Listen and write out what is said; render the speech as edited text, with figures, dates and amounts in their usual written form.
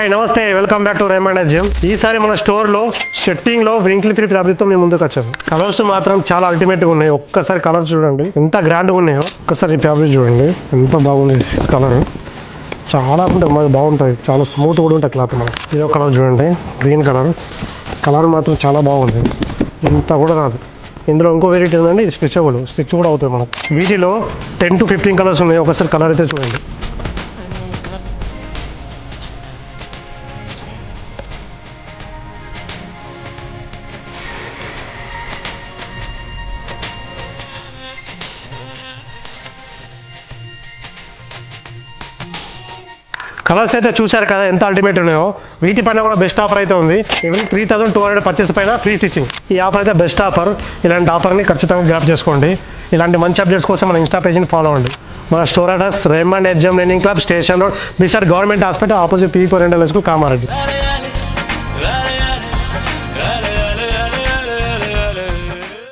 Hi నమస్తే, welcome back to Raymond gym. ఈసారి మన స్టోర్లో షెట్టింగ్లో వింకిల్ ఫ్రీ ఫ్యాబ్రిక్తో మేము ముందుకు వచ్చాము. కలర్స్ మాత్రం చాలా అల్టిమేట్గా ఉన్నాయి. ఒక్కసారి కలర్స్ చూడండి ఎంత గ్రాండ్గా ఉన్నాయో. ఒక్కసారి ఫ్యాబ్రిక్ చూడండి ఎంత బాగుంది కలర్. చాలా ఉంటుంది మాకు బాగుంటుంది, చాలా స్మూత్ కూడా ఉంటుంది క్లాత్. మనం ఇదో కలర్ చూడండి, గ్రీన్ కలర్ మాత్రం చాలా బాగుంది, ఇంత కూడా రాదు. ఇందులో ఇంకో వెరైటీ ఉందండి, స్టిచబుల్, స్టిచ్ కూడా అవుతుంది మనకు. వీటిలో 10 to 15 కలర్స్ ఉన్నాయి. ఒకసారి కలర్ అయితే చూడండి. కలర్స్ అయితే చూశారు కదా ఎంత అల్టిమేట్ ఉన్నాయో. వీటి పైన కూడా బెస్ట్ ఆఫర్ అయితే ఉంది. ఈవెన్ 3200 పర్చేస్ పైన ఫ్రీ స్టిచ్చింగ్. ఈ ఆఫర్ అయితే బెస్ట్ ఆఫర్. ఇలాంటి ఆఫర్ని ఖచ్చితంగా గ్రాప్ చేసుకోండి. ఇలాంటి మంచి అప్డేట్స్ కోసం మన ఇన్స్టా పేజ్ని ఫాలో అవ్వండి. మన store address Raymond gym learning club, station road, beside government hospital, opposite పీ4 కామారెడ్డి.